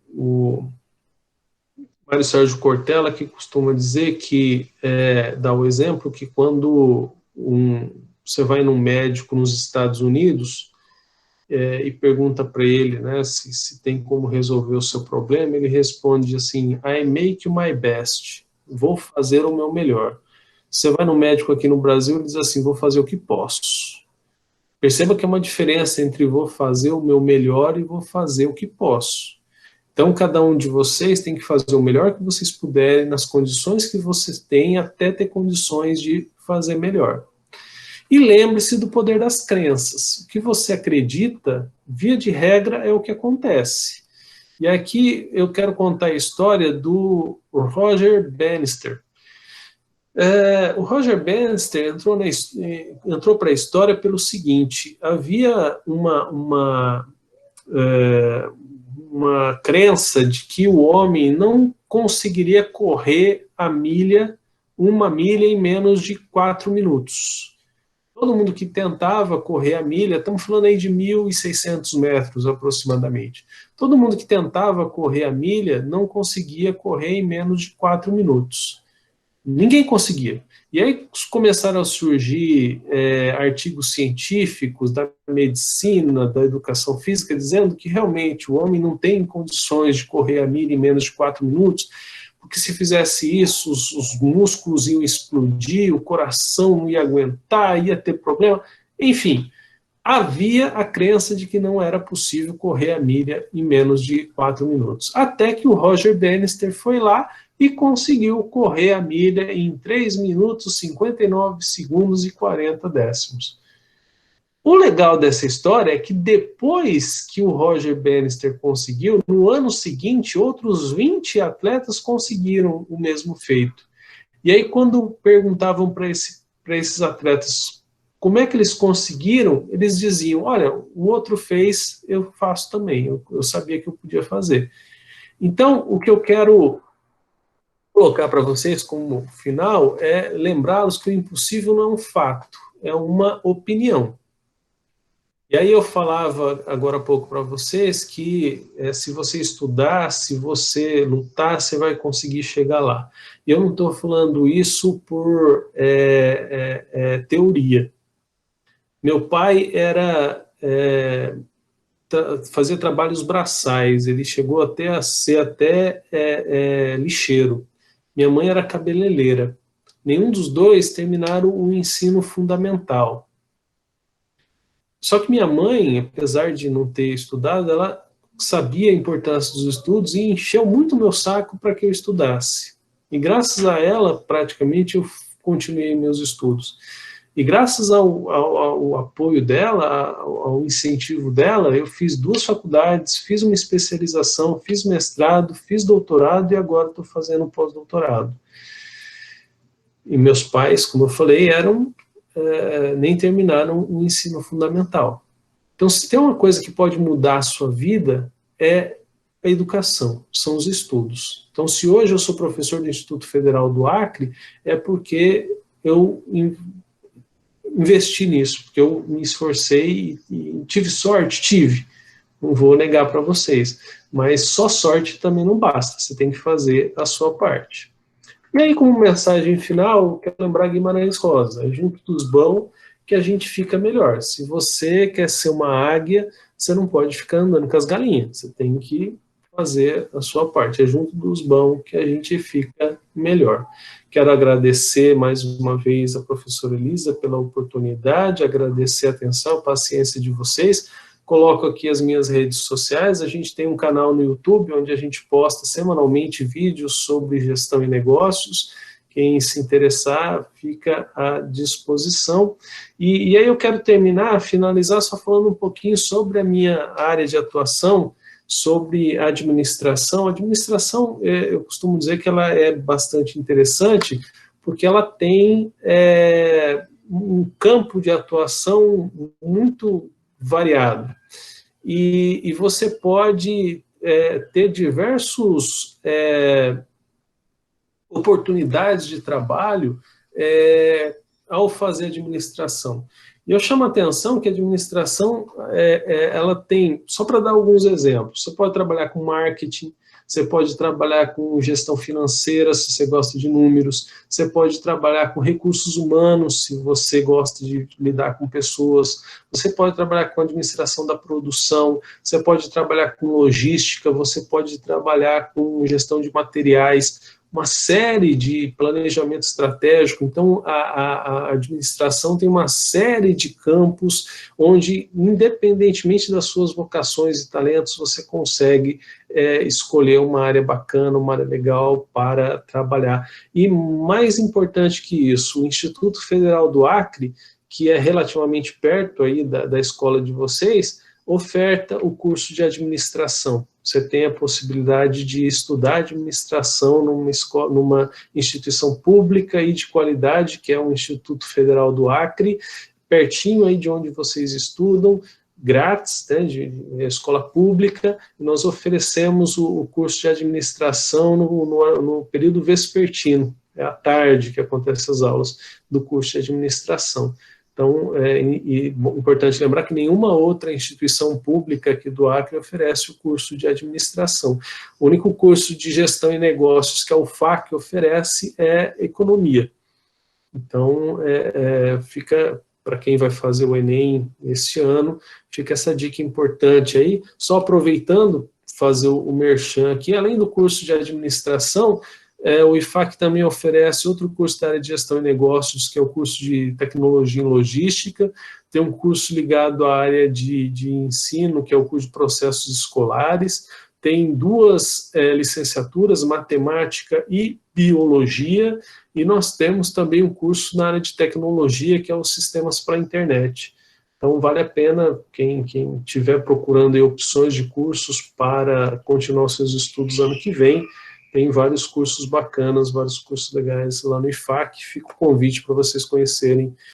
Mário Sérgio Cortella, que costuma dizer que, dá o exemplo que quando você vai num médico nos Estados Unidos e pergunta para ele, né, se tem como resolver o seu problema, ele responde assim, I make my best, vou fazer o meu melhor. Você vai no médico aqui no Brasil e diz assim, vou fazer o que posso. Perceba que é uma diferença entre vou fazer o meu melhor e vou fazer o que posso. Então, cada um de vocês tem que fazer o melhor que vocês puderem, nas condições que vocês têm, até ter condições de fazer melhor. E lembre-se do poder das crenças. O que você acredita, via de regra, é o que acontece. E aqui eu quero contar a história do Roger Bannister. O Roger Bannister entrou para a história pelo seguinte, havia uma crença de que o homem não conseguiria correr uma milha em menos de 4 minutos. Todo mundo que tentava correr a milha, estamos falando aí de 1.600 metros aproximadamente, todo mundo que tentava correr a milha não conseguia correr em menos de 4 minutos. Ninguém conseguia. E aí começaram a surgir artigos científicos da medicina, da educação física, dizendo que realmente o homem não tem condições de correr a milha em menos de 4 minutos, porque se fizesse isso, os músculos iam explodir, o coração não ia aguentar, ia ter problema. Enfim, havia a crença de que não era possível correr a milha em menos de 4 minutos. Até que o Roger Bannister foi lá e conseguiu correr a milha em 3 minutos, 59 segundos e 40 décimos. O legal dessa história é que depois que o Roger Bannister conseguiu, no ano seguinte, outros 20 atletas conseguiram o mesmo feito. E aí, quando perguntavam para esses atletas como é que eles conseguiram, eles diziam, olha, o outro fez, eu faço também, eu sabia que eu podia fazer. Então, o que eu quero colocar para vocês como final é lembrá-los que o impossível não é um fato, é uma opinião. E aí eu falava agora há pouco para vocês que se você estudar, se você lutar, você vai conseguir chegar lá. E eu não estou falando isso por teoria. Meu pai fazia trabalhos braçais, ele chegou a ser até lixeiro. Minha mãe era cabeleireira. nenhum dos dois terminaram o ensino fundamental. Só que minha mãe, apesar de não ter estudado, ela sabia a importância dos estudos e encheu muito meu saco para que eu estudasse. E graças a ela, praticamente, eu continuei meus estudos. E graças ao apoio dela, ao incentivo dela, eu fiz 2 faculdades, fiz uma especialização, fiz mestrado, fiz doutorado e agora estou fazendo pós-doutorado. E meus pais, como eu falei, nem terminaram o ensino fundamental. Então, se tem uma coisa que pode mudar a sua vida, é a educação, são os estudos. Então, se hoje eu sou professor do Instituto Federal do Acre, é porque eu investi nisso, porque eu me esforcei e tive sorte, não vou negar para vocês, mas só sorte também não basta, você tem que fazer a sua parte. E aí, como mensagem final, eu quero lembrar Guimarães Rosa, é junto dos bons que a gente fica melhor. Se você quer ser uma águia, você não pode ficar andando com as galinhas, você tem que fazer a sua parte, é junto dos bons que a gente fica melhor. Quero agradecer mais uma vez a professora Elisa pela oportunidade, agradecer a atenção, a paciência de vocês. Coloco aqui as minhas redes sociais, a gente tem um canal no YouTube onde a gente posta semanalmente vídeos sobre gestão e negócios. Quem se interessar, fica à disposição. E aí eu quero finalizar só falando um pouquinho sobre a minha área de atuação, sobre a administração. A administração, eu costumo dizer que ela é bastante interessante, porque ela tem um campo de atuação muito variado. E você pode ter diversos oportunidades de trabalho ao fazer administração. E eu chamo a atenção que a administração, ela tem, só para dar alguns exemplos, você pode trabalhar com marketing, você pode trabalhar com gestão financeira, se você gosta de números, você pode trabalhar com recursos humanos, se você gosta de lidar com pessoas, você pode trabalhar com administração da produção, você pode trabalhar com logística, você pode trabalhar com gestão de materiais, uma série de planejamento estratégico. Então, a administração tem uma série de campos onde, independentemente das suas vocações e talentos, você consegue escolher uma área bacana, uma área legal para trabalhar. E mais importante que isso, o Instituto Federal do Acre, que é relativamente perto aí da escola de vocês, oferta o curso de administração. Você tem a possibilidade de estudar administração numa instituição pública e de qualidade, que é o Instituto Federal do Acre, pertinho aí de onde vocês estudam, grátis, né, de escola pública, e nós oferecemos o curso de administração no período vespertino, é à tarde que acontecem as aulas do curso de administração. Então, importante lembrar que nenhuma outra instituição pública aqui do Acre oferece o curso de administração. O único curso de gestão e negócios que a UFAC oferece é economia. Então, fica, para quem vai fazer o Enem esse ano, fica essa dica importante aí. Só aproveitando, fazer o merchan aqui, além do curso de administração, o IFAC também oferece outro curso da área de gestão e negócios, que é o curso de tecnologia em logística, tem um curso ligado à área de ensino, que é o curso de processos escolares, tem 2 licenciaturas, matemática e biologia, e nós temos também um curso na área de tecnologia, que é os sistemas para a internet. Então, vale a pena, quem estiver procurando aí opções de cursos para continuar os seus estudos ano que vem, tem vários cursos bacanas, vários cursos legais lá no IFAC. Fica o convite para vocês conhecerem